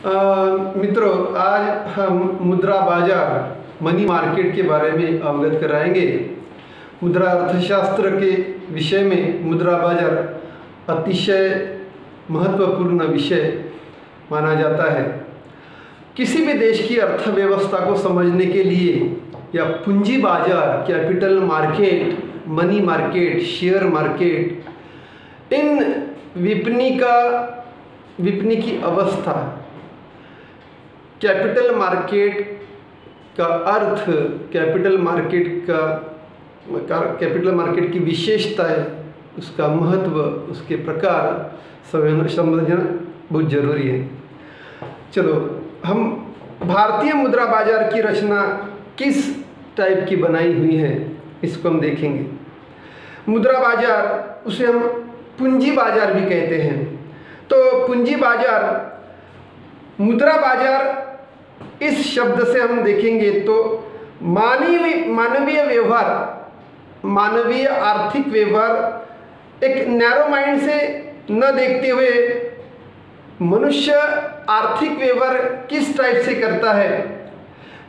मित्रों, आज हम मुद्रा बाजार मनी मार्केट के बारे में अवगत कराएंगे। मुद्रा अर्थशास्त्र के विषय में मुद्रा बाजार अतिशय महत्वपूर्ण विषय माना जाता है। किसी भी देश की अर्थव्यवस्था को समझने के लिए या पूंजी बाजार, capital market, money market, share market, इन विपणी की अवस्था, कैपिटल मार्केट का अर्थ, कैपिटल मार्केट की विशेषताएं, उसका महत्व, उसके प्रकार समझना बहुत जरूरी है। चलो, हम भारतीय मुद्रा बाजार की रचना किस टाइप की बनाई हुई है इसको हम देखेंगे। मुद्रा बाजार, उसे हम पूंजी बाजार भी कहते हैं। तो पूंजी बाजार, मुद्रा बाजार, इस शब्द से हम देखेंगे तो मानवीय व्यवहार, मानवीय आर्थिक व्यवहार एक नैरो माइंड से न देखते हुए मनुष्य आर्थिक व्यवहार किस टाइप से करता है।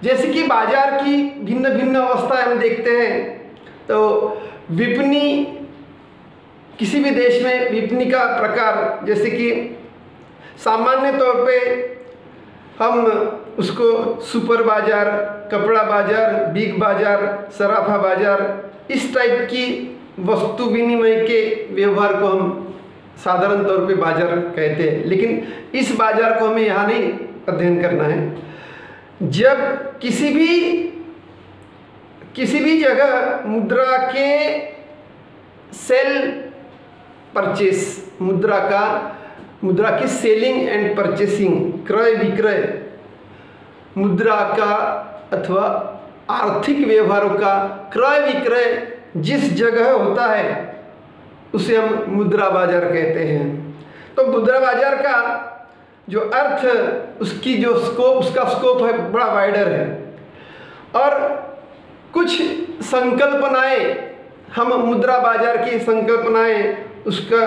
जैसे कि बाजार की भिन्न भिन्न अवस्थाएं हम देखते हैं। तो विपणी, किसी भी देश में विपणी का प्रकार, जैसे कि सामान्य तौर पे हम उसको सुपर बाजार, कपड़ा बाजार, बिग बाजार, सराफा बाजार, इस टाइप की वस्तु विनिमय के व्यवहार को हम साधारण तौर पे बाजार कहते हैं। लेकिन इस बाजार को हमें यहाँ नहीं अध्ययन करना है। जब किसी भी जगह मुद्रा के सेल परचेस, मुद्रा की सेलिंग एंड परचेसिंग, क्रय विक्रय, मुद्रा का अथवा आर्थिक व्यवहारों का क्रय विक्रय जिस जगह होता है उसे हम मुद्रा बाजार कहते हैं। तो मुद्रा बाजार का जो अर्थ, उसकी जो स्कोप, उसका स्कोप है, बड़ा वाइडर है। और कुछ संकल्पनाएं, हम मुद्रा बाजार की संकल्पनाएं, उसका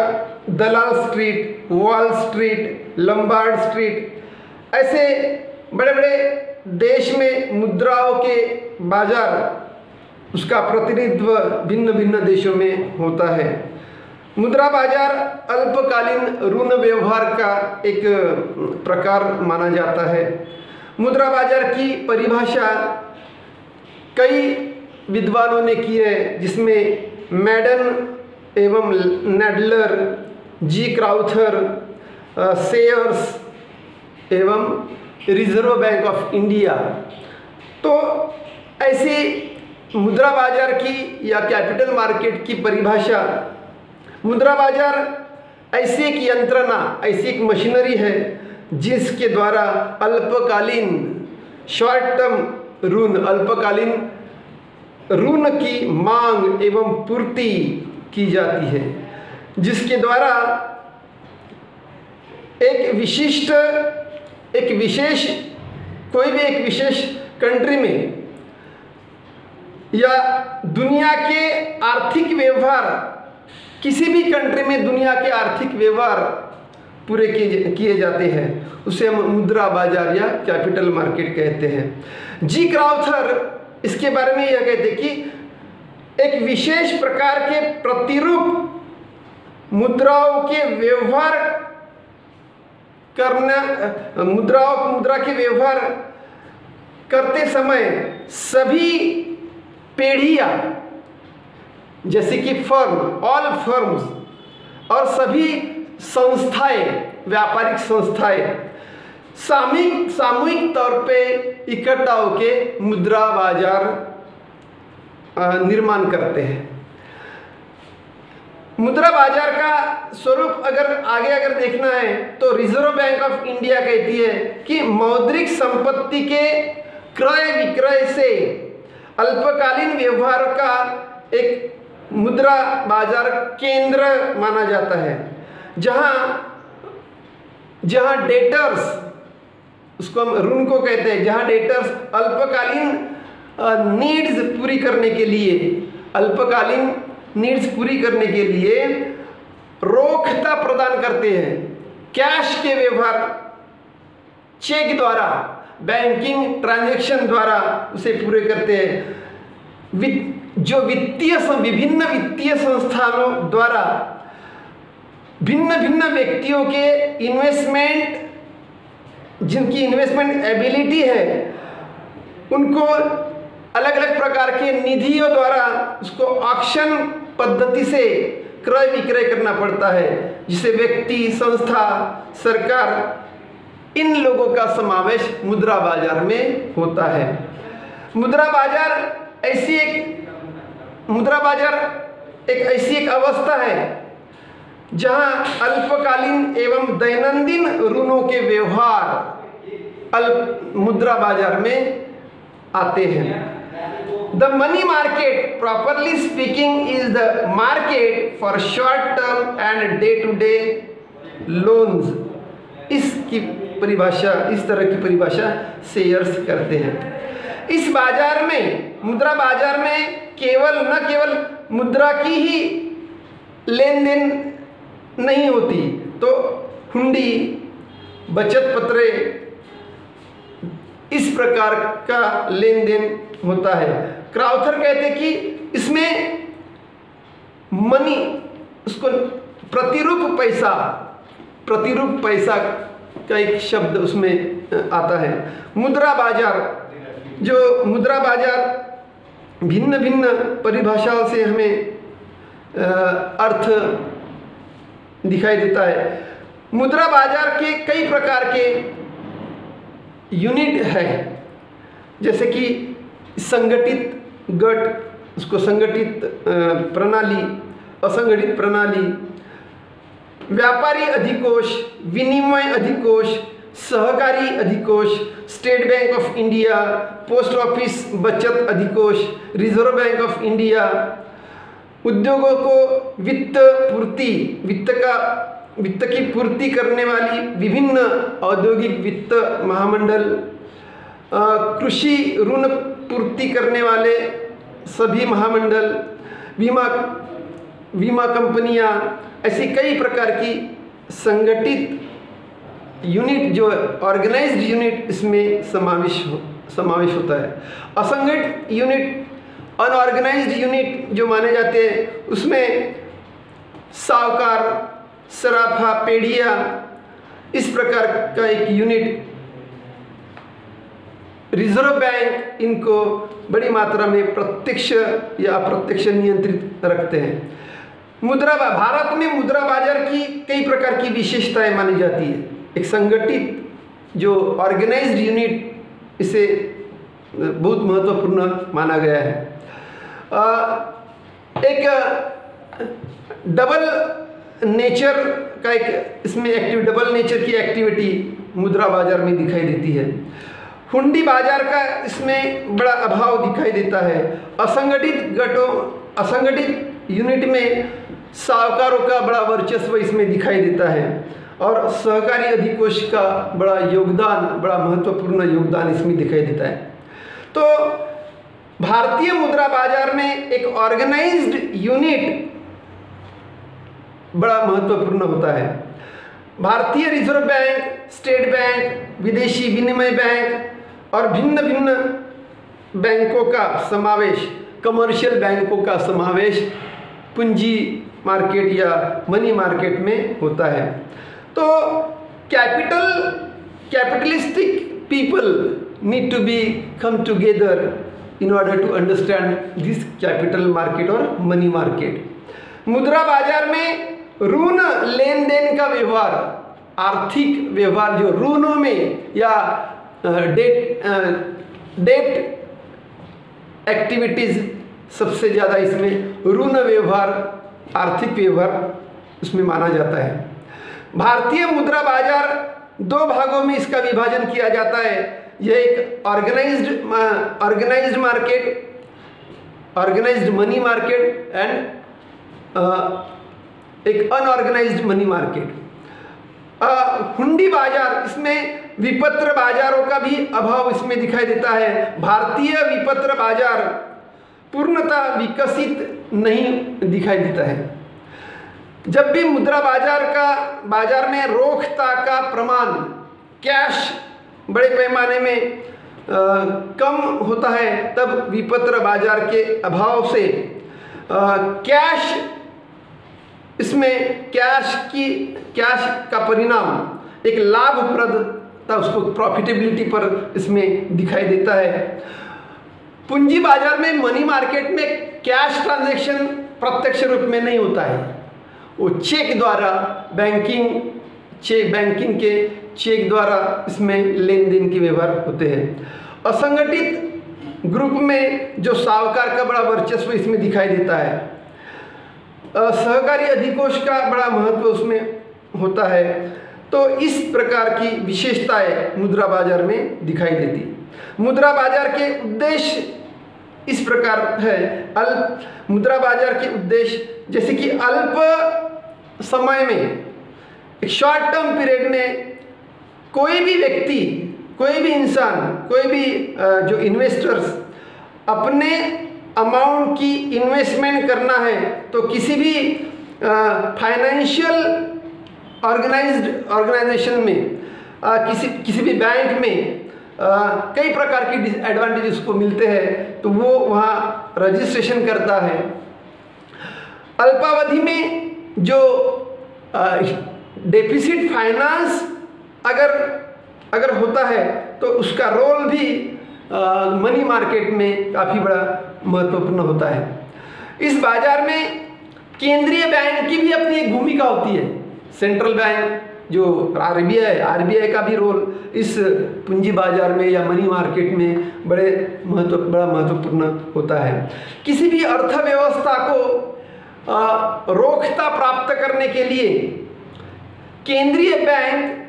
Dalal Street, Wall Street, Lombard Street, ऐसे बड़े बड़े देश में मुद्राओं के बाजार, उसका प्रतिनिधित्व भिन्न भिन्न देशों में होता है। मुद्रा बाजार अल्पकालीन ऋण व्यवहार का एक प्रकार माना जाता है। मुद्रा बाजार की परिभाषा कई विद्वानों ने की है, जिसमें मैडन एवं नेडलर, जी क्राउथर, सेयर्स एवं रिजर्व बैंक ऑफ इंडिया। तो ऐसी मुद्रा बाजार की या कैपिटल मार्केट की परिभाषा, मुद्रा बाजार ऐसी एक यंत्रणा, ऐसी एक मशीनरी है जिसके द्वारा अल्पकालीन, शॉर्ट टर्म ऋण, अल्पकालीन ऋण की मांग एवं पूर्ति की जाती है, जिसके द्वारा कोई भी एक विशेष कंट्री में या दुनिया के आर्थिक व्यवहार, किसी भी कंट्री में दुनिया के आर्थिक व्यवहार पूरे किए जाते हैं, उसे हम मुद्रा बाजार या कैपिटल मार्केट कहते हैं। जी क्राउथर इसके बारे में यह कहते हैं कि एक विशेष प्रकार के प्रतिरूप मुद्राओं के व्यवहार करना, मुद्रा के व्यवहार करते समय सभी पेढ़ियाँ, जैसे कि फर्म, ऑल फर्म्स और सभी संस्थाएं, व्यापारिक संस्थाएं सामूहिक तौर पे इकट्ठा होके मुद्रा बाजार निर्माण करते हैं। मुद्रा बाजार का स्वरूप अगर देखना है तो रिजर्व बैंक ऑफ इंडिया कहती है कि मौद्रिक संपत्ति के क्रय विक्रय से अल्पकालीन व्यवहार का एक मुद्रा बाजार केंद्र माना जाता है, जहां डेटर्स, उसको हम ऋण को कहते हैं, जहां डेटर्स अल्पकालीन नीड्स पूरी करने के लिए रोकता प्रदान करते हैं, कैश के व्यवहार चेक द्वारा, बैंकिंग ट्रांजैक्शन द्वारा उसे पूरे करते हैं। जो विभिन्न वित्तीय संस्थानों द्वारा भिन्न भिन्न व्यक्तियों के इन्वेस्टमेंट, जिनकी इन्वेस्टमेंट एबिलिटी है, उनको अलग अलग प्रकार के निधियों द्वारा उसको ऑक्शन पद्धति से क्रय विक्रय करना पड़ता है, जिसे व्यक्ति, संस्था, सरकार, इन लोगों का समावेश मुद्रा बाजार में होता है। मुद्रा बाजार एक ऐसी एक अवस्था है जहां अल्पकालीन एवं दैनंदिन ऋणों के व्यवहार मुद्रा बाजार में आते हैं। The money market, properly speaking, is the market for short-term and day-to-day loans। इसकी परिभाषा, इस तरह की परिभाषा शेयर्स करते हैं। इस बाजार में, मुद्रा बाजार में न केवल मुद्रा की ही लेन देन नहीं होती, तो हुंडी, बचत पत्रे, इस प्रकार का लेन देन होता है। क्राउथर कहते हैं कि इसमें मनी, उसको प्रतिरूप पैसा का एक शब्द उसमें आता है। मुद्रा बाजार भिन्न भिन्न परिभाषाओं से हमें अर्थ दिखाई देता है। मुद्रा बाजार के कई प्रकार के यूनिट है, जैसे कि संगठित गट, उसको संगठित प्रणाली, असंगठित प्रणाली, व्यापारी अधिकोष, विनिमय अधिकोष, सहकारी अधिकोष, State Bank of India, post office बचत अधिकोष, रिजर्व बैंक ऑफ इंडिया, उद्योगों को वित्त की पूर्ति करने वाली विभिन्न औद्योगिक वित्त महामंडल, कृषि ऋण पूर्ति करने वाले सभी महामंडल, बीमा कंपनियां, ऐसी कई प्रकार की संगठित यूनिट, जो ऑर्गेनाइज्ड यूनिट, इसमें समावेश होता है। असंगठित यूनिट, अनऑर्गेनाइज्ड यूनिट जो माने जाते हैं, उसमें साहूकार, सराफा, पेड़िया, इस प्रकार का एक यूनिट, रिजर्व बैंक इनको बड़ी मात्रा में प्रत्यक्ष या अप्रत्यक्ष नियंत्रित रखते हैं। भारत में मुद्रा बाजार की कई प्रकार की विशेषताएं मानी जाती है। एक संगठित जो ऑर्गेनाइज्ड यूनिट, इसे बहुत महत्वपूर्ण माना गया है। एक डबल नेचर का डबल नेचर की एक्टिविटी मुद्रा बाजार में दिखाई देती है। हुंडी बाजार का इसमें बड़ा अभाव दिखाई देता है। असंगठित यूनिट में साहूकारों का बड़ा वर्चस्व इसमें दिखाई देता है, और सहकारी अधिकोष का बड़ा महत्वपूर्ण योगदान इसमें दिखाई देता है। तो भारतीय मुद्रा बाजार में एक ऑर्गेनाइज्ड यूनिट बड़ा महत्वपूर्ण होता है। भारतीय रिजर्व बैंक, स्टेट बैंक, विदेशी विनिमय बैंक और भिन्न भिन्न बैंकों का समावेश, कमर्शियल बैंकों का समावेश पूंजी मार्केट या मनी मार्केट में होता है। तो capitalistic people need to be come together in order to understand this capital market और मनी मार्केट। मुद्रा बाजार में ऋण लेन देन का व्यवहार, आर्थिक व्यवहार जो ऋणों में या डेट एक्टिविटीज सबसे ज़्यादा इसमें ऋण व्यवहार, आर्थिक व्यवहार उसमें माना जाता है। भारतीय मुद्रा बाजार दो भागों में इसका विभाजन किया जाता है। यह एक organised market, organised money market and एक अनऑर्गेनाइज्ड मनी मार्केट। हुंडी बाजार, इसमें विपत्र बाजारों का भी अभाव इसमें दिखाई देता है। भारतीय विपत्र बाजार पूर्णतः विकसित नहीं दिखाई देता है। जब भी मुद्रा बाजार में रोकता का प्रमाण, कैश बड़े पैमाने में कम होता है, तब विपत्र बाजार के अभाव से कैश, इसमें कैश का परिणाम एक लाभप्रदता, उसको प्रॉफिटेबिलिटी पर इसमें दिखाई देता है। पूंजी बाजार में, मनी मार्केट में कैश ट्रांजैक्शन प्रत्यक्ष रूप में नहीं होता है, वो चेक द्वारा, बैंकिंग के चेक द्वारा इसमें लेन देन के व्यवहार होते हैं। असंगठित ग्रुप में जो साहूकार का बड़ा वर्चस्व इसमें दिखाई देता है, सहकारी अधिकोष का बड़ा महत्व उसमें होता है। तो इस प्रकार की विशेषताएं मुद्रा बाजार में दिखाई देती। मुद्रा बाजार के उद्देश्य इस प्रकार है। मुद्रा बाजार के उद्देश्य जैसे कि अल्प समय में, एक शॉर्ट टर्म पीरियड में कोई भी व्यक्ति, कोई भी इंसान, कोई भी जो इन्वेस्टर्स अपने अमाउंट की इन्वेस्टमेंट करना है तो किसी भी फाइनेंशियल ऑर्गेनाइजेशन में, किसी भी बैंक में कई प्रकार की एडवांटेजेस को मिलते हैं, तो वो वहाँ रजिस्ट्रेशन करता है। अल्पावधि में जो डेफिसिट फाइनेंस अगर होता है तो उसका रोल भी मनी मार्केट में काफ़ी बड़ा महत्वपूर्ण होता है। इस बाजार में केंद्रीय बैंक की भी अपनी एक भूमिका होती है। सेंट्रल बैंक जो आरबीआई का भी रोल इस पूंजी बाजार में या मनी मार्केट में बड़ा महत्वपूर्ण होता है। किसी भी अर्थव्यवस्था को रोकता प्राप्त करने के लिए केंद्रीय बैंक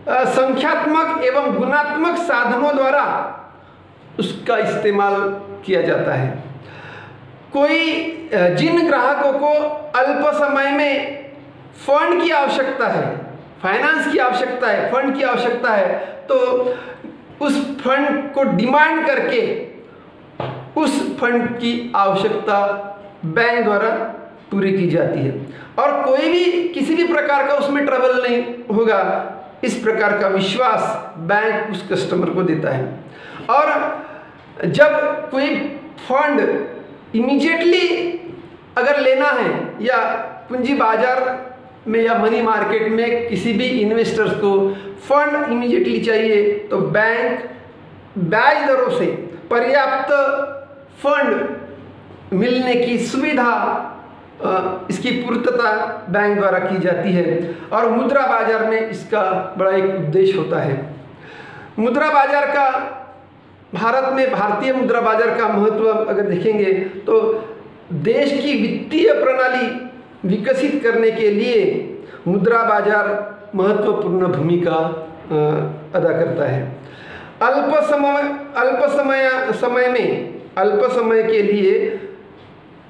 संख्यात्मक एवं गुणात्मक साधनों द्वारा उसका इस्तेमाल किया जाता है। जिन ग्राहकों को अल्प समय में फंड की आवश्यकता है, फाइनेंस की आवश्यकता है, फंड की आवश्यकता है, तो उस फंड को डिमांड करके उस फंड की आवश्यकता बैंक द्वारा पूरी की जाती है और कोई भी किसी भी प्रकार का उसमें ट्रबल नहीं होगा, इस प्रकार का विश्वास बैंक उस कस्टमर को देता है। और जब कोई फंड इमीडिएटली अगर लेना है या पूंजी बाजार में या मनी मार्केट में किसी भी इन्वेस्टर्स को फंड इमीडिएटली चाहिए तो बैंक ब्याज दरों से पर्याप्त फंड मिलने की सुविधा, इसकी पूर्तता बैंक द्वारा की जाती है और मुद्रा बाजार में इसका बड़ा एक उद्देश्य होता है। मुद्रा बाजार का भारतीय मुद्रा बाजार का महत्व अगर देखेंगे तो देश की वित्तीय प्रणाली विकसित करने के लिए मुद्रा बाजार महत्वपूर्ण भूमिका अदा करता है। अल्प समय के लिए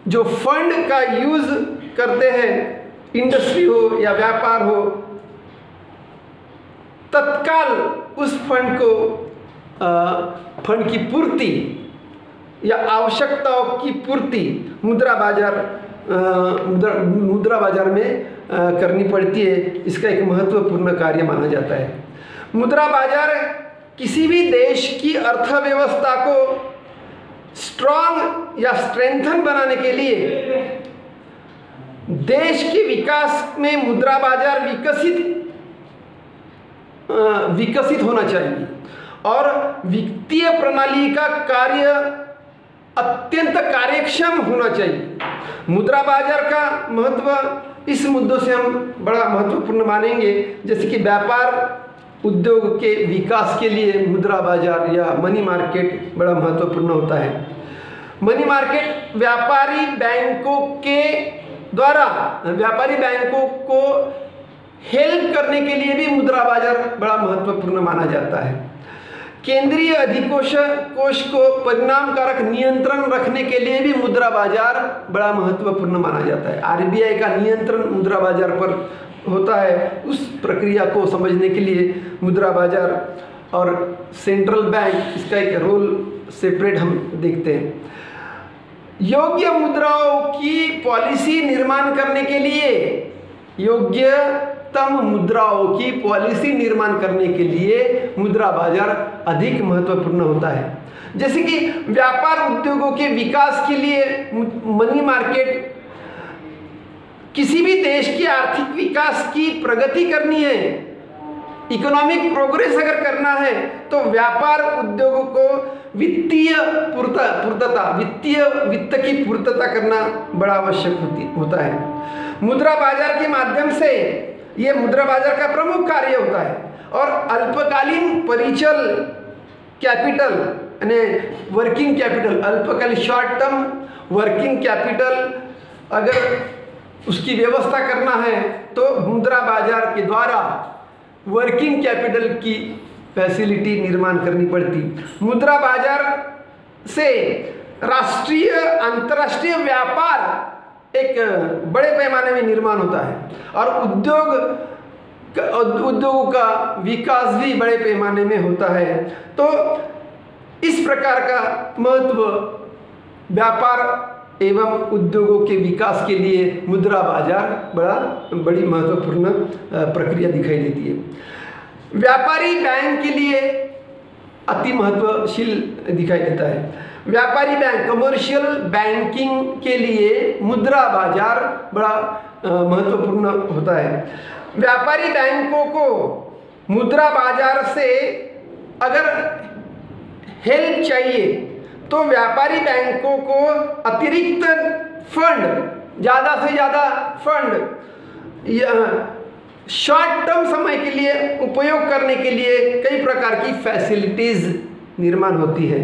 जो फंड का यूज करते हैं, इंडस्ट्री हो या व्यापार हो, तत्काल उस फंड की पूर्ति या आवश्यकताओं की पूर्ति मुद्रा बाजार में करनी पड़ती है। इसका एक महत्वपूर्ण कार्य माना जाता है। मुद्रा बाजार किसी भी देश की अर्थव्यवस्था को स्ट्रॉन्ग या स्ट्रेंथन बनाने के लिए देश के विकास में मुद्रा बाजार विकसित होना चाहिए और वित्तीय प्रणाली का कार्य अत्यंत कार्यक्षम होना चाहिए। मुद्रा बाजार का महत्व इस मुद्दों से हम बड़ा महत्वपूर्ण मानेंगे, जैसे कि व्यापार उद्योग के विकास के लिए मुद्रा बाजार या मनी मार्केट बड़ा महत्वपूर्ण होता है। मनी मार्केट व्यापारी बैंकों को हेल्प करने के लिए भी मुद्रा बाजार बड़ा महत्वपूर्ण माना जाता है। केंद्रीय अधिकोष को परिणामकारक नियंत्रण रखने के लिए भी मुद्रा बाजार बड़ा महत्वपूर्ण माना जाता है। आरबीआई का नियंत्रण मुद्रा बाजार पर होता है। उस प्रक्रिया को समझने के लिए मुद्रा बाजार और सेंट्रल बैंक, इसका एक रोल सेपरेट हम देखते हैं। योग्य मुद्राओं की पॉलिसी निर्माण करने के लिए योग्य मुद्राओं की पॉलिसी निर्माण करने के लिए मुद्रा बाजार अधिक महत्वपूर्ण होता है। जैसे कि व्यापार उद्योगों के विकास के लिए मनी मार्केट, किसी भी देश की आर्थिक विकास की प्रगति करनी है, इकोनॉमिक प्रोग्रेस अगर करना है, तो व्यापार उद्योगों को वित्त की पूर्तता करना बड़ा आवश्यक होता है। मुद्रा बाजार के माध्यम से ये मुद्रा बाजार का प्रमुख कार्य होता है और अल्पकालीन परिचल कैपिटल यानी वर्किंग कैपिटल, अल्पकालीन शॉर्ट टर्म वर्किंग कैपिटल अगर उसकी व्यवस्था करना है तो मुद्रा बाजार के द्वारा वर्किंग कैपिटल की फैसिलिटी निर्माण करनी पड़ती। मुद्रा बाजार से राष्ट्रीय अंतर्राष्ट्रीय व्यापार एक बड़े पैमाने में निर्माण होता है और उद्योगों का विकास भी बड़े पैमाने में होता है। तो इस प्रकार का महत्व व्यापार एवं उद्योगों के विकास के लिए मुद्रा बाजार बड़ी महत्वपूर्ण प्रक्रिया दिखाई देती है। व्यापारी बैंक के लिए अति महत्वशील दिखाई देता है। व्यापारी बैंक, कमर्शियल बैंकिंग के लिए मुद्रा बाजार बड़ा महत्वपूर्ण होता है। व्यापारी बैंकों को मुद्रा बाजार से अगर हेल्प चाहिए तो व्यापारी बैंकों को अतिरिक्त फंड, ज़्यादा से ज़्यादा फंड शॉर्ट टर्म समय के लिए उपयोग करने के लिए कई प्रकार की फैसिलिटीज़ निर्माण होती है।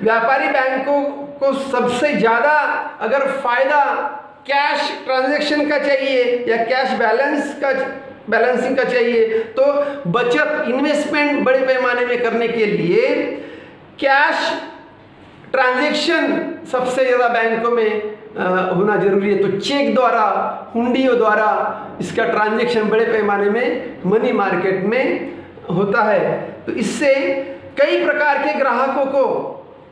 व्यापारी बैंकों को सबसे ज़्यादा अगर फ़ायदा कैश ट्रांजैक्शन का चाहिए या कैश बैलेंसिंग का चाहिए तो बचत इन्वेस्टमेंट बड़े पैमाने में करने के लिए कैश ट्रांजैक्शन सबसे ज़्यादा बैंकों में होना जरूरी है। तो चेक द्वारा, हुंडियों द्वारा इसका ट्रांजैक्शन बड़े पैमाने में मनी मार्केट में होता है। तो इससे कई प्रकार के ग्राहकों को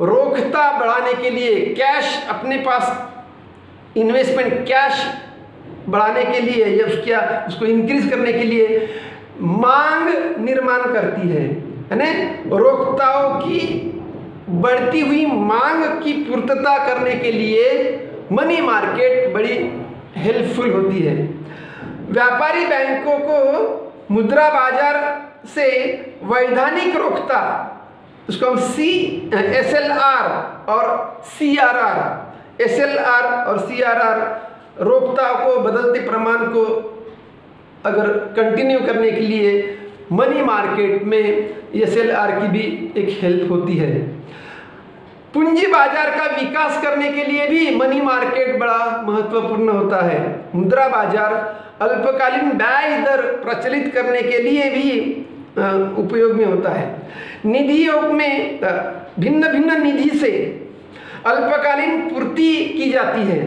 रोकता बढ़ाने के लिए, कैश अपने पास इन्वेस्टमेंट कैश बढ़ाने के लिए या उसको इंक्रीज करने के लिए मांग निर्माण करती है, यानी रोकताओं की बढ़ती हुई मांग की पूर्तता करने के लिए मनी मार्केट बड़ी हेल्पफुल होती है। व्यापारी बैंकों को मुद्रा बाजार से वैधानिक रोकता, उसको हम SLR और CRR, SLR और CRR रोकता को, बदलते प्रमाण को अगर कंटिन्यू करने के लिए मनी मार्केट में SLR की भी एक हेल्प होती है। पूंजी बाजार का विकास करने के लिए भी मनी मार्केट बड़ा महत्वपूर्ण होता है। मुद्रा बाजार अल्पकालीन ब्याज दर प्रचलित करने के लिए भी उपयोग में होता है। निधियों में भिन्न भिन्न निधि से अल्पकालीन पूर्ति की जाती है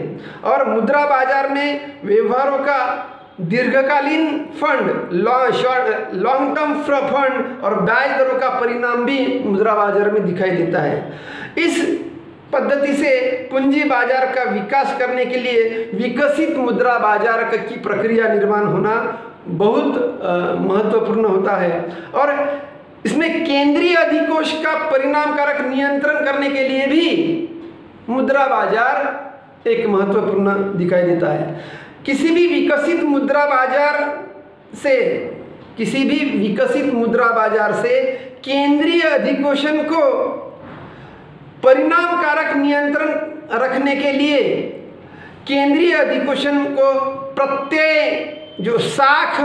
और मुद्रा बाजार में व्यवहारों का दीर्घकालीन फंड, लॉन्ग टर्म फंड और ब्याज दरों का परिणाम भी मुद्रा बाजार में दिखाई देता है। इस पद्धति से पूंजी बाजार का विकास करने के लिए विकसित मुद्रा बाजार की प्रक्रिया निर्माण होना बहुत महत्वपूर्ण होता है और इसमें केंद्रीय अधिकोष का परिणाम कारक नियंत्रण करने के लिए भी मुद्रा बाजार एक महत्वपूर्ण दिखाई देता है। किसी भी विकसित मुद्रा बाजार से केंद्रीय अधिकोषण को परिणाम कारक नियंत्रण रखने के लिए केंद्रीय अधिकोषण को प्रत्यय जो साख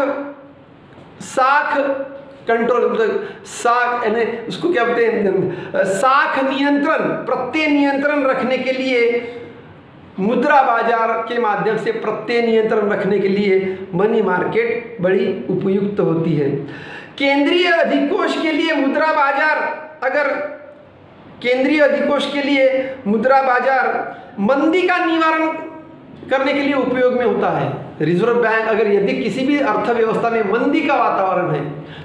कंट्रोल, साख यानी उसको क्या बोलते हैं, साख नियंत्रण, प्रत्यय नियंत्रण रखने के लिए मुद्रा बाजार के माध्यम से प्रत्यय नियंत्रण रखने के लिए मनी मार्केट बड़ी उपयुक्त होती है। केंद्रीय अधिकोष के लिए मुद्रा बाजार, अगर केंद्रीय अधिकोष के लिए मुद्रा बाजार मंदी का निवारण करने के लिए उपयोग में होता है। रिजर्व बैंक अगर यदि किसी भी अर्थव्यवस्था में मंदी का वातावरण है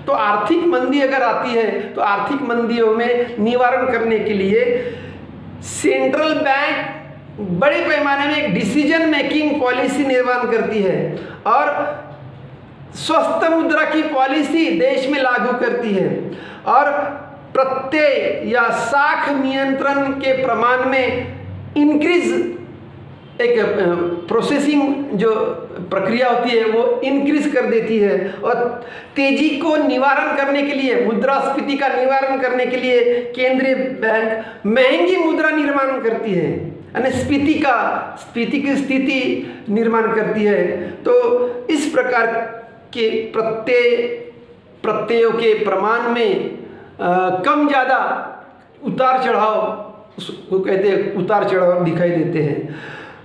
तो आर्थिक मंदी अगर आती है तो आर्थिक मंदियों में निवारण करने के लिए सेंट्रल बैंक बड़े पैमाने में एक डिसीजन मेकिंग पॉलिसी निर्माण करती है और स्वस्थ मुद्रा की पॉलिसी देश में लागू करती है और प्रत्यय या साख नियंत्रण के प्रमाण में इंक्रीज, एक प्रोसेसिंग जो प्रक्रिया होती है वो इंक्रीज कर देती है और तेजी को निवारण करने के लिए, मुद्रास्फीति का निवारण करने के लिए केंद्रीय बैंक महंगी मुद्रा निर्माण करती है, यानी स्फीति की स्थिति निर्माण करती है। तो इस प्रकार के प्रत्ययों के प्रमाण में कम ज़्यादा उतार चढ़ाव, उसको कहते हैं उतार चढ़ाव दिखाई देते हैं।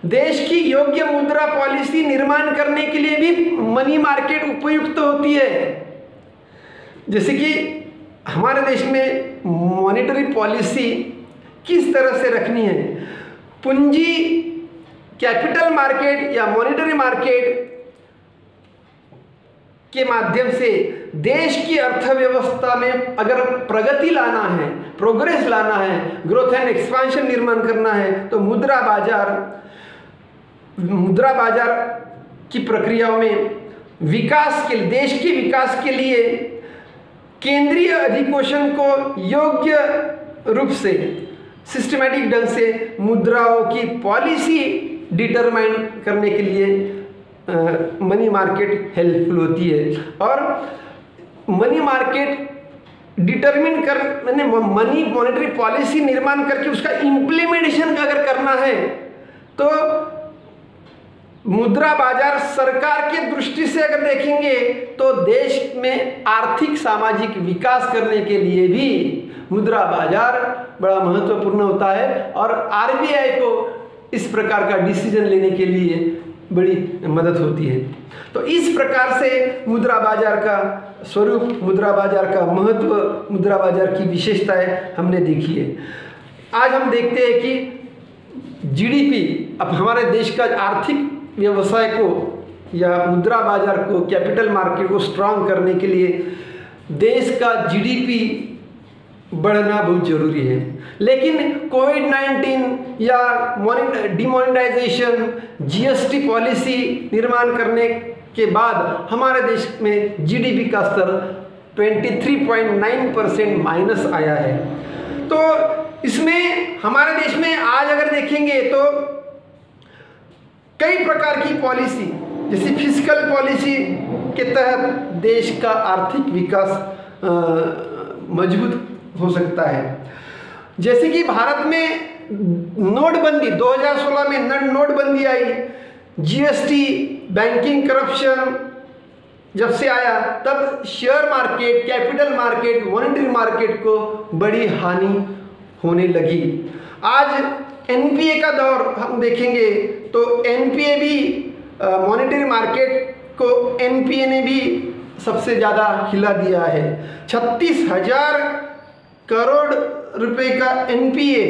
देश की योग्य मुद्रा पॉलिसी निर्माण करने के लिए भी मनी मार्केट उपयुक्त होती है। जैसे कि हमारे देश में मॉनेटरी पॉलिसी किस तरह से रखनी है, पूंजी कैपिटल मार्केट या मॉनेटरी मार्केट के माध्यम से देश की अर्थव्यवस्था में अगर प्रगति लाना है, प्रोग्रेस लाना है, ग्रोथ एंड एक्सपेंशन निर्माण करना है, तो मुद्रा बाजार की प्रक्रियाओं में विकास के लिए, देश के विकास के लिए केंद्रीय अधिकोषण को योग्य रूप से सिस्टमैटिक ढंग से मुद्राओं की पॉलिसी डिटरमाइन करने के लिए मनी मार्केट हेल्पफुल होती है। और मनी मार्केट डिटरमिन कर मैंने मनी मॉनेटरी पॉलिसी निर्माण करके उसका इम्प्लीमेंटेशन अगर करना है तो मुद्रा बाजार सरकार के दृष्टि से अगर देखेंगे तो देश में आर्थिक सामाजिक विकास करने के लिए भी मुद्रा बाजार बड़ा महत्वपूर्ण होता है और आरबीआई को इस प्रकार का डिसीजन लेने के लिए बड़ी मदद होती है। तो इस प्रकार से मुद्रा बाजार का स्वरूप, मुद्रा बाजार का महत्व, मुद्रा बाजार की विशेषताएं हमने देखी है। आज हम देखते हैं कि जीडीपी, अब हमारे देश का आर्थिक व्यवसाय को या मुद्रा बाजार को, कैपिटल मार्केट को स्ट्रांग करने के लिए देश का जीडीपी बढ़ना बहुत जरूरी है। लेकिन कोविड-19 या डिमोनेटाइजेशन, जीएसटी पॉलिसी निर्माण करने के बाद हमारे देश में जीडीपी का स्तर 23.9% माइनस आया है। तो इसमें हमारे देश में आज अगर देखेंगे तो कई प्रकार की पॉलिसी, जैसे फिस्कल पॉलिसी के तहत देश का आर्थिक विकास मजबूत हो सकता है। जैसे कि भारत में नोटबंदी 2016 में नोटबंदी आई, जीएसटी, बैंकिंग करप्शन जब से आया तब share market, capital market, monetary market को बड़ी हानि होने लगी। आज एनपीए का दौर हम देखेंगे तो एनपीए भी मॉनेटरी मार्केट को एनपीए ने भी सबसे ज़्यादा हिला दिया है। 36,000 करोड़ रुपए का एनपीए,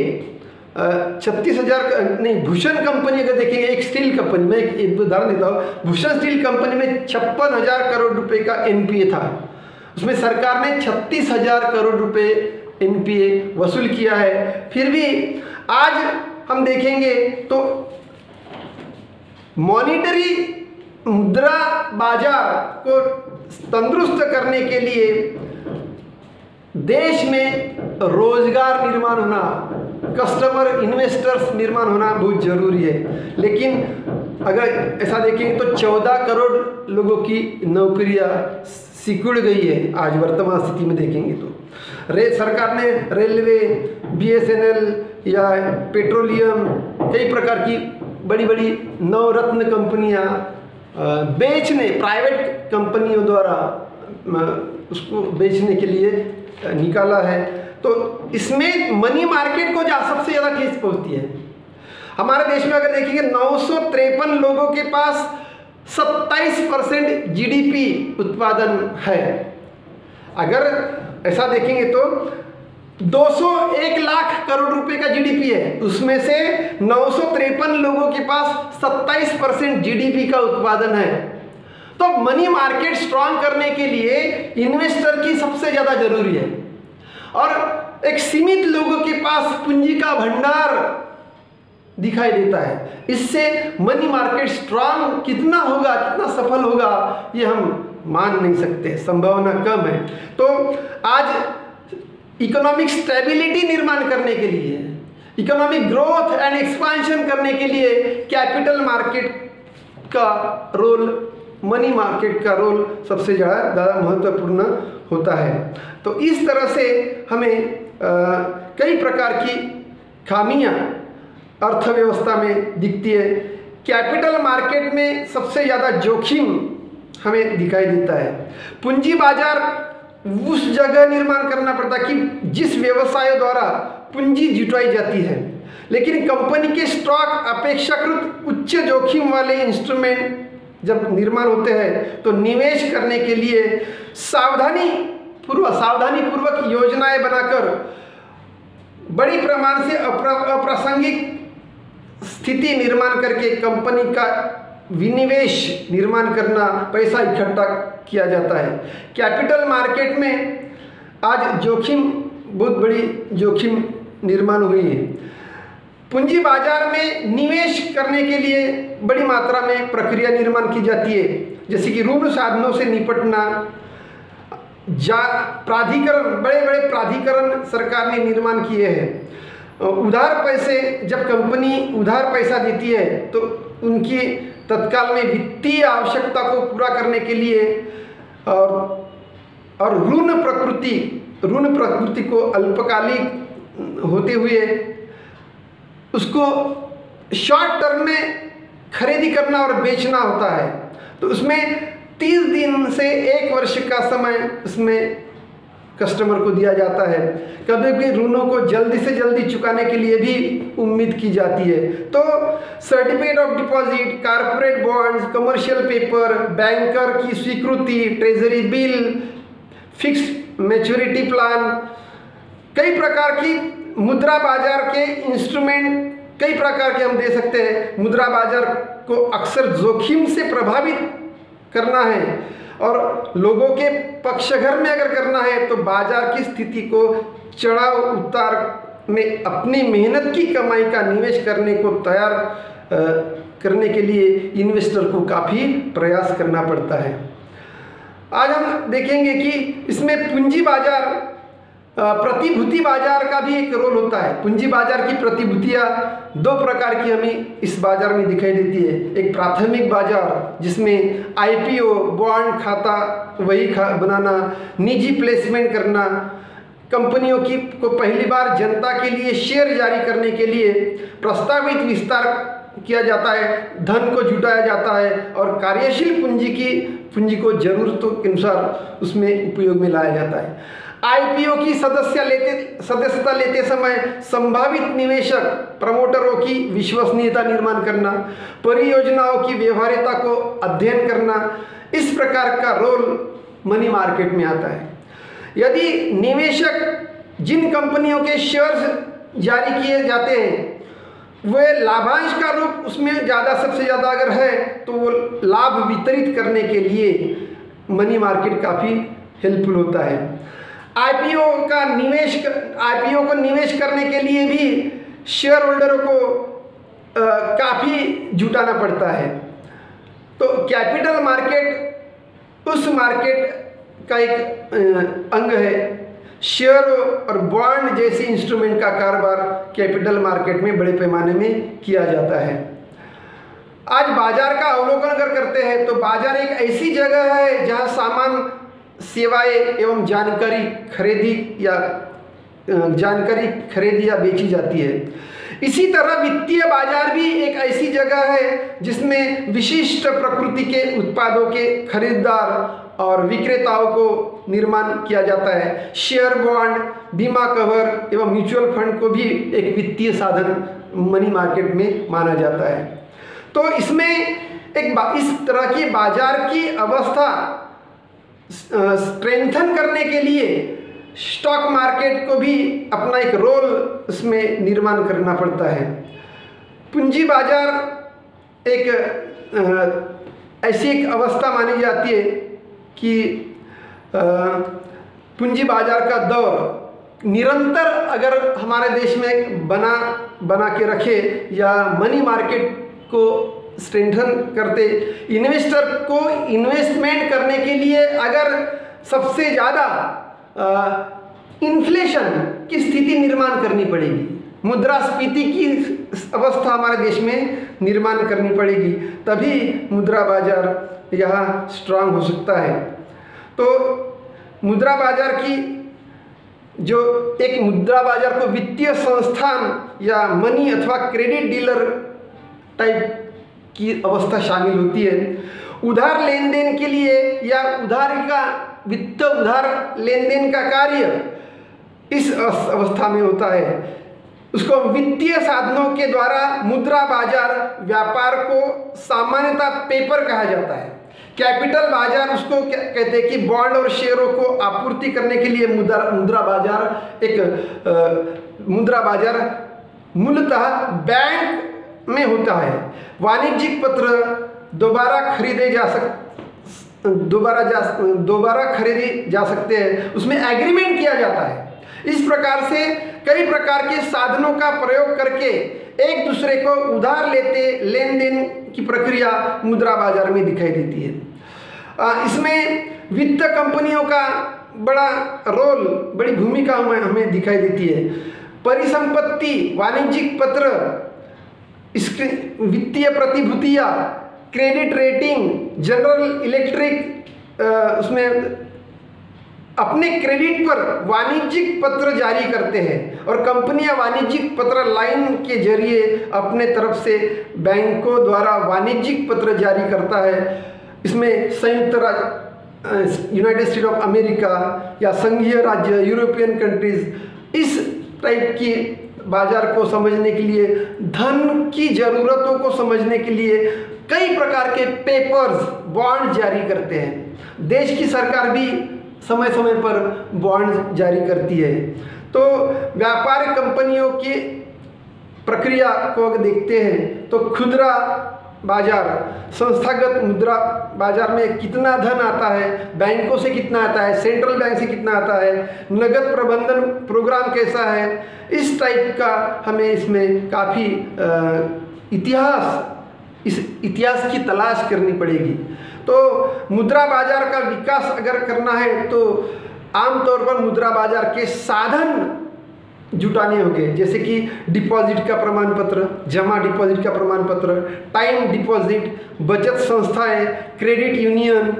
36,000 नहीं, भूषण कंपनी अगर देखेंगे, एक स्टील कंपनी, मैं एक उदाहरण देता हूँ, भूषण स्टील कंपनी में 56,000 करोड़ रुपए का एनपीए था। उसमें सरकार ने 36,000 करोड़ रुपए एनपीए वसूल किया है। फिर भी आज हम देखेंगे तो मॉनेटरी मुद्रा बाजार को तंदुरुस्त करने के लिए देश में रोजगार निर्माण होना, कस्टमर इन्वेस्टर्स निर्माण होना बहुत जरूरी है। लेकिन अगर ऐसा देखेंगे तो 14 करोड़ लोगों की नौकरियां सिकुड़ गई है आज वर्तमान स्थिति में देखेंगे तो। सरकार ने रेलवे, बीएसएनएल या पेट्रोलियम, कई प्रकार की बड़ी बड़ी नवरत्न कंपनियां बेचने, प्राइवेट कंपनियों द्वारा उसको बेचने के लिए निकाला है। तो इसमें मनी मार्केट को सबसे ज़्यादा ठेस पहुंचती है। हमारे देश में अगर देखेंगे 953 लोगों के पास 27% जीडीपी उत्पादन है। अगर ऐसा देखेंगे तो 201 लाख करोड़ रुपए का जीडीपी है, उसमें से 953 लोगों के पास 27% जीडीपी का उत्पादन है। तो मनी मार्केट स्ट्रांग करने के लिए इन्वेस्टर की सबसे ज़्यादा जरूरी है और एक सीमित लोगों के पास पूंजी का भंडार दिखाई देता है। इससे मनी मार्केट स्ट्रांग कितना होगा, कितना सफल होगा, ये हम मान नहीं सकते, संभावना कम है। तो आज इकोनॉमिक स्टेबिलिटी निर्माण करने के लिए, इकोनॉमिक ग्रोथ एंड एक्सपांशन करने के लिए कैपिटल मार्केट का रोल, मनी मार्केट का रोल सबसे ज़्यादा महत्वपूर्ण होता है। तो इस तरह से हमें कई प्रकार की खामियां अर्थव्यवस्था में दिखती है। कैपिटल मार्केट में सबसे ज़्यादा जोखिम हमें दिखाई देता है। पूंजी बाजार उस जगह निर्माण करना पड़ता है कि जिस व्यवसायों द्वारा पूंजी जुटाई जाती है, लेकिन कंपनी के स्टॉक अपेक्षाकृत उच्च जोखिम वाले इंस्ट्रूमेंट जब निर्माण होते हैं तो निवेश करने के लिए सावधानी पूर्वक योजनाएं बनाकर बड़ी प्रमाण से अप्रासंगिक स्थिति निर्माण करके कंपनी का विनिवेश निर्माण करना, पैसा इकट्ठा किया जाता है। कैपिटल मार्केट में आज जोखिम, बहुत बड़ी जोखिम निर्माण हुई है। पूंजी बाजार में निवेश करने के लिए बड़ी मात्रा में प्रक्रिया निर्माण की जाती है, जैसे कि ऋण साधनों से निपटना, प्राधिकरण, बड़े बड़े प्राधिकरण सरकार ने निर्माण किए हैं। उधार पैसे, जब कंपनी उधार पैसा देती है तो उनकी तत्काल में वित्तीय आवश्यकता को पूरा करने के लिए और ऋण प्रकृति को अल्पकालिक होते हुए उसको शॉर्ट टर्म में खरीदी करना और बेचना होता है। तो उसमें 30 दिन से 1 वर्ष का समय उसमें कस्टमर को दिया जाता है। कभी कभी ऋणों को जल्दी से जल्दी चुकाने के लिए भी उम्मीद की जाती है। तो certificate of deposit, corporate bonds, commercial paper, banker की स्वीकृति, treasury bill, fixed maturity plan, कई प्रकार की मुद्रा बाजार के इंस्ट्रूमेंट, कई प्रकार के हम दे सकते हैं। मुद्रा बाजार को अक्सर जोखिम से प्रभावित करना है और लोगों के पक्षघर में अगर करना है तो बाजार की स्थिति को चढ़ाव उतार में अपनी मेहनत की कमाई का निवेश करने को तैयार करने के लिए इन्वेस्टर को काफ़ी प्रयास करना पड़ता है। आज हम देखेंगे कि इसमें पूंजी बाजार, प्रतिभूति बाजार का भी एक रोल होता है। पूंजी बाजार की प्रतिभूतियाँ 2 प्रकार की हमें इस बाजार में दिखाई देती है। एक प्राथमिक बाजार जिसमें IPO, बॉन्ड खाता वही बनाना, निजी प्लेसमेंट करना, कंपनियों को पहली बार जनता के लिए शेयर जारी करने के लिए प्रस्तावित विस्तार किया जाता है, धन को जुटाया जाता है और कार्यशील पूंजी को जरूरतों के अनुसार उसमें उपयोग में लाया जाता है। IPO की सदस्यता लेते समय संभावित निवेशक प्रमोटरों की विश्वसनीयता निर्माण करना, परियोजनाओं की व्यवहार्यता को अध्ययन करना, इस प्रकार का रोल मनी मार्केट में आता है। यदि निवेशक जिन कंपनियों के शेयर्स जारी किए जाते हैं वे लाभांश का रूप उसमें सबसे ज़्यादा अगर है तो वो लाभ वितरित करने के लिए मनी मार्केट काफ़ी हेल्पफुल होता है। IPO को निवेश करने के लिए भी शेयर होल्डरों को काफ़ी जुटाना पड़ता है। तो कैपिटल मार्केट उस मार्केट का एक अंग है। शेयर और बॉन्ड जैसे इंस्ट्रूमेंट का कारोबार कैपिटल मार्केट में बड़े पैमाने में किया जाता है। आज बाजार का अवलोकन अगर करते हैं तो बाजार एक ऐसी जगह है जहां सामान, सेवाएं एवं जानकारी खरीदी या बेची जाती है। इसी तरह वित्तीय बाजार भी एक ऐसी जगह है जिसमें विशिष्ट प्रकृति के उत्पादों के खरीदार और विक्रेताओं को निर्माण किया जाता है। शेयर, बॉन्ड, बीमा कवर एवं म्यूचुअल फंड को भी एक वित्तीय साधन मनी मार्केट में माना जाता है। तो इसमें इस तरह की बाजार की अवस्था स्ट्रेंथन करने के लिए स्टॉक मार्केट को भी अपना एक रोल इसमें निर्माण करना पड़ता है। पूंजी बाजार एक ऐसी एक अवस्था मानी जाती है कि पूंजी बाजार का दौर निरंतर अगर हमारे देश में बना के रखे या मनी मार्केट को स्ट्रेंथन करते। इन्वेस्टर को इन्वेस्टमेंट करने के लिए अगर सबसे ज़्यादा इन्फ्लेशन की स्थिति निर्माण करनी पड़ेगी, मुद्रास्फीति की अवस्था हमारे देश में निर्माण करनी पड़ेगी, तभी मुद्रा बाजार यहाँ स्ट्रांग हो सकता है। तो मुद्रा बाजार की जो एक मुद्रा बाजार को वित्तीय संस्थान या मनी अथवा क्रेडिट डीलर टाइप की अवस्था शामिल होती है। उधार लेन देन के लिए या उधारी का वित्त उधार लेन देन का कार्य इस अवस्था में होता है। उसको वित्तीय साधनों के द्वारा मुद्रा बाजार व्यापार को सामान्यतः पेपर कहा जाता है। कैपिटल बाजार उसको कहते हैं कि बॉन्ड और शेयरों को आपूर्ति करने के लिए मुद्रा बाजार मूलतः बैंक में होता है। वाणिज्यिक पत्र दोबारा खरीदे जा सकते हैं, उसमें एग्रीमेंट किया जाता है। इस प्रकार से कई प्रकार के साधनों का प्रयोग करके एक दूसरे को उधार लेते लेन देन की प्रक्रिया मुद्रा बाजार में दिखाई देती है। इसमें वित्त कंपनियों का बड़ा रोल, बड़ी भूमिका हमें दिखाई देती है। परिसंपत्ति, वाणिज्यिक पत्र, वित्तीय प्रतिभूतियाँ, क्रेडिट रेटिंग, जनरल इलेक्ट्रिक उसमें अपने क्रेडिट पर वाणिज्यिक पत्र जारी करते हैं और कंपनियां वाणिज्यिक पत्र लाइन के जरिए अपने तरफ से बैंकों द्वारा वाणिज्यिक पत्र जारी करता है। इसमें संयुक्त राज्य यूनाइटेड स्टेट ऑफ अमेरिका या संघीय राज्य यूरोपियन कंट्रीज इस टाइप की बाजार को समझने के लिए, धन की ज़रूरतों को समझने के लिए कई प्रकार के पेपर्स, बॉन्ड जारी करते हैं। देश की सरकार भी समय समय पर बॉन्ड जारी करती है। तो व्यापारिक कंपनियों की प्रक्रिया को अगर देखते हैं तो खुदरा बाजार, संस्थागत मुद्रा बाजार में कितना धन आता है, बैंकों से कितना आता है, सेंट्रल बैंक से कितना आता है, नगद प्रबंधन प्रोग्राम कैसा है, इस टाइप का हमें इसमें काफ़ी इस इतिहास की तलाश करनी पड़ेगी। तो मुद्रा बाजार का विकास अगर करना है तो आमतौर पर मुद्रा बाजार के साधन जुटाने होंगे, जैसे कि डिपॉजिट का प्रमाण पत्र, जमा डिपॉजिट का प्रमाण पत्र, टाइम डिपॉजिट, बचत संस्थाएं, क्रेडिट यूनियन,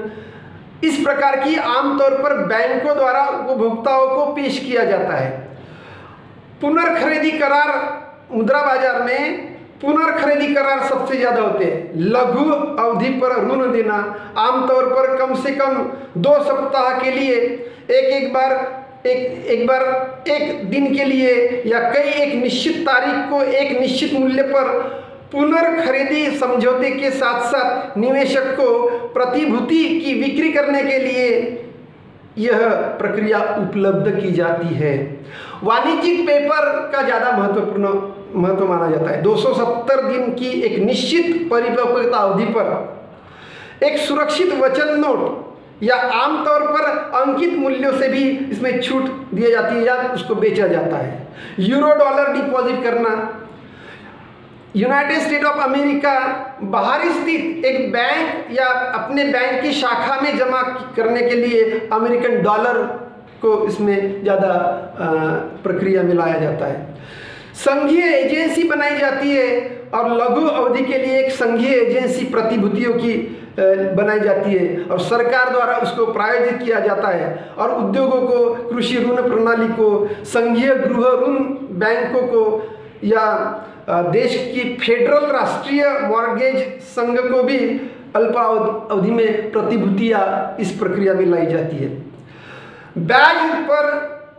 इस प्रकार की आमतौर पर बैंकों द्वारा उपभोक्ताओं को पेश किया जाता है। पुनर्खरीदी करार, मुद्रा बाजार में पुनर्खरीदी करार सबसे ज़्यादा होते हैं। लघु अवधि पर ऋण देना, आमतौर पर कम से कम 2 सप्ताह के लिए एक बार एक दिन के लिए या एक निश्चित तारीख को एक निश्चित मूल्य पर पुनर्खरीदी समझौते के साथ साथ निवेशक को प्रतिभूति की बिक्री करने के लिए यह प्रक्रिया उपलब्ध की जाती है। वाणिज्यिक पेपर का ज़्यादा महत्व माना जाता है। 270 दिन की एक निश्चित परिपक्वता अवधि पर एक सुरक्षित वचन नोट या आमतौर पर अंकित मूल्यों से भी इसमें छूट दी जाती है या उसको बेचा जाता है। यूरो डॉलर डिपॉजिट करना, यूनाइटेड स्टेट ऑफ अमेरिका बाहर स्थित एक बैंक या अपने बैंक की शाखा में जमा करने के लिए अमेरिकन डॉलर को इसमें ज़्यादा प्रक्रिया में लाया जाता है। संघीय एजेंसी बनाई जाती है और लघु अवधि के लिए एक संघीय एजेंसी प्रतिभूतियों की बनाई जाती है और सरकार द्वारा उसको प्रायोजित किया जाता है। और उद्योगों को, कृषि ऋण प्रणाली को, संघीय गृह ऋण बैंकों को या देश की फेडरल राष्ट्रीय मॉर्गेज संघ को भी अल्पावधि में प्रतिभूतियाँ इस प्रक्रिया में लाई जाती है। ब्याज पर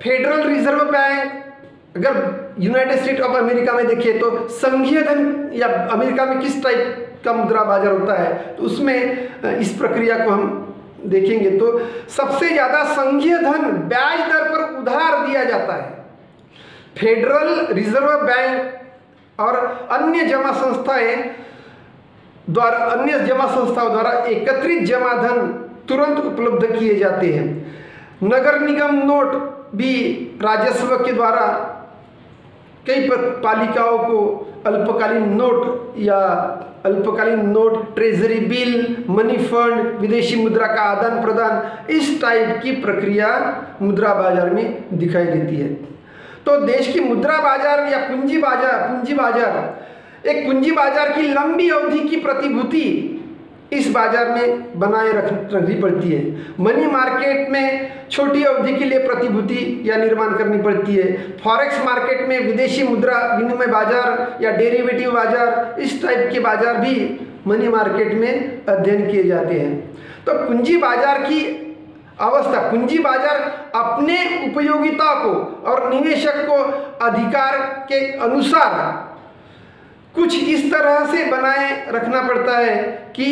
फेडरल रिजर्व बैंक, अगर यूनाइटेड स्टेट ऑफ अमेरिका में देखें तो संघीय धन या अमेरिका में किस टाइप का मुद्रा बाजार होता है तो उसमें इस प्रक्रिया को हम देखेंगे तो सबसे ज़्यादा संघीय धन ब्याज दर पर उधार दिया जाता है। फेडरल रिजर्व बैंक और अन्य जमा संस्थाओं द्वारा एकत्रित जमा धन तुरंत उपलब्ध किए जाते हैं। नगर निगम नोट भी राजस्व के द्वारा कई पालिकाओं को अल्पकालीन नोट या अल्पकालीन note, treasury bill, money fund, विदेशी मुद्रा का आदान प्रदान, इस टाइप की प्रक्रिया मुद्रा बाजार में दिखाई देती है। तो देश की मुद्रा बाजार या पूंजी बाजार एक पूंजी बाजार की लंबी अवधि की प्रतिभूति इस बाजार में बनाए रखनी पड़ती है। मनी मार्केट में छोटी अवधि के लिए प्रतिभूति या निर्माण करनी पड़ती है। फॉरेक्स मार्केट में विदेशी मुद्रा विनिमय बाजार या डेरिवेटिव बाजार, इस टाइप के बाजार भी मनी मार्केट में अध्ययन किए जाते हैं। तो पूंजी बाजार की अवस्था, पूंजी बाजार अपने उपयोगिता को और निवेशक को अधिकार के अनुसार कुछ इस तरह से बनाए रखना पड़ता है कि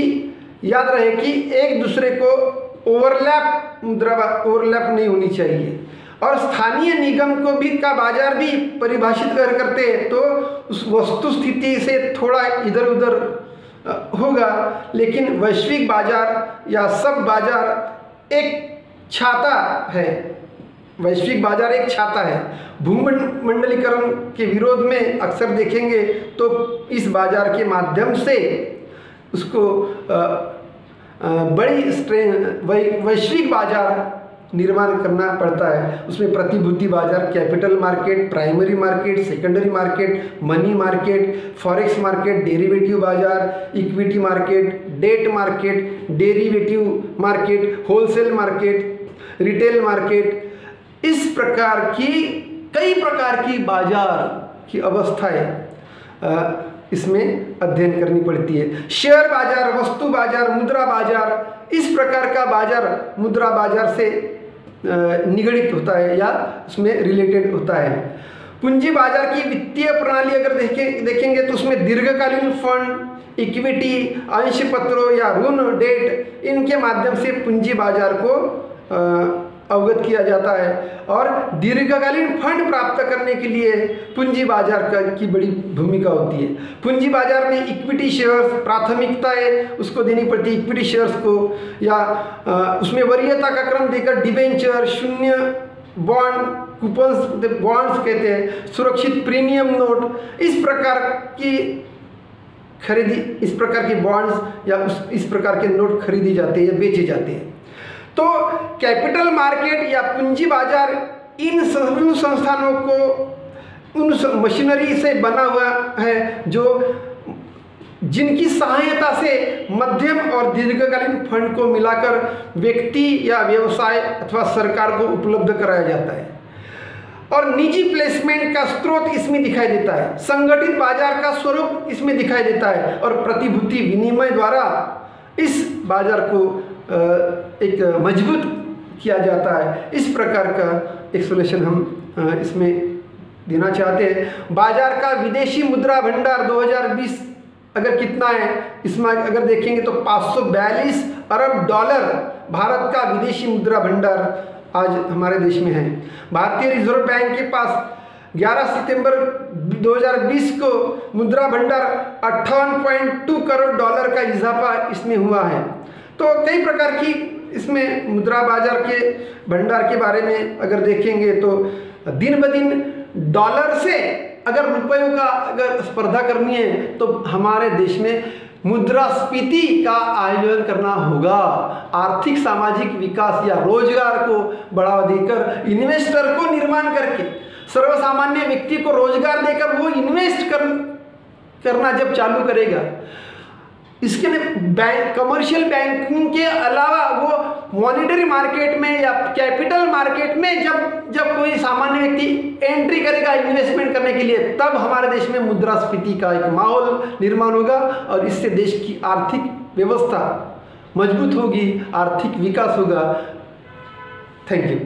याद रहे कि एक दूसरे को ओवरलैप नहीं होनी चाहिए। और स्थानीय निगम को भी का बाजार भी परिभाषित करते हैं तो उस वस्तु स्थिति से थोड़ा इधर उधर होगा, लेकिन वैश्विक बाजार या सब बाजार एक छाता है। वैश्विक बाजार एक छाता है। भूमंडलीकरण के विरोध में अक्सर देखेंगे तो इस बाजार के माध्यम से उसको बड़ी वैश्विक बाजार निर्माण करना पड़ता है। उसमें प्रतिभूति बाजार, capital market, primary market, secondary market, money market, forex market, derivative बाजार, equity market, debt market, derivative market, wholesale market, retail market, इस प्रकार की कई प्रकार की बाजार की अवस्थाएं इसमें अध्ययन करनी पड़ती है। शेयर बाजार, वस्तु बाजार, मुद्रा बाजार, इस प्रकार का बाजार मुद्रा बाजार से निगडित होता है या उसमें रिलेटेड होता है। पूंजी बाजार की वित्तीय प्रणाली अगर देखेंगे तो उसमें दीर्घकालीन फंड, इक्विटी, अंश पत्रों या ऋण, डेट, इनके माध्यम से पूंजी बाजार को अवगत किया जाता है। और दीर्घकालीन फंड प्राप्त करने के लिए पूंजी बाजार की बड़ी भूमिका होती है। पूंजी बाजार में इक्विटी शेयर्स प्राथमिकता है, उसको देनी पड़ती है इक्विटी शेयर्स को, या उसमें वरीयता का क्रम देकर डिबेंचर, शून्य बॉन्ड, कूपन्स बॉन्ड्स कहते हैं, सुरक्षित प्रीमियम नोट, इस प्रकार की खरीदी, इस प्रकार के बॉन्ड्स या इस प्रकार के नोट खरीदी जाते हैं या बेचे जाते हैं। तो कैपिटल मार्केट या पूंजी बाजार इन संस्थानों को उन मशीनरी से बना हुआ है जो जिनकी सहायता से मध्यम और दीर्घकालीन फंड को मिलाकर व्यक्ति या व्यवसाय अथवा सरकार को उपलब्ध कराया जाता है। और निजी प्लेसमेंट का स्रोत इसमें दिखाई देता है, संगठित बाजार का स्वरूप इसमें दिखाई देता है, और प्रतिभूति विनिमय द्वारा इस बाजार को एक मजबूत किया जाता है। इस प्रकार का एक्सप्लेनेशन हम इसमें देना चाहते हैं। बाजार का विदेशी मुद्रा भंडार 2020 अगर कितना है, इसमें अगर देखेंगे तो 542 अरब डॉलर भारत का विदेशी मुद्रा भंडार आज हमारे देश में है। भारतीय रिजर्व बैंक के पास 11 सितंबर 2020 को मुद्रा भंडार 58.2 करोड़ डॉलर का इजाफा इसमें हुआ है। तो कई प्रकार की इसमें मुद्रा बाजार के भंडार के बारे में अगर देखेंगे तो दिन ब दिन डॉलर से अगर रुपयों का अगर स्पर्धा करनी है तो हमारे देश में मुद्रास्फीति का आयोजन करना होगा। आर्थिक सामाजिक विकास या रोजगार को बढ़ावा देकर, इन्वेस्टर को निर्माण करके, सर्वसामान्य व्यक्ति को रोजगार देकर वो इन्वेस्ट करना जब चालू करेगा, इसके लिए कमर्शियल बैंकिंग के अलावा वो मॉनेटरी मार्केट में या कैपिटल मार्केट में जब कोई सामान्य व्यक्ति एंट्री करेगा इन्वेस्टमेंट करने के लिए, तब हमारे देश में मुद्रास्फीति का एक माहौल निर्माण होगा और इससे देश की आर्थिक व्यवस्था मजबूत होगी, आर्थिक विकास होगा। Thank you.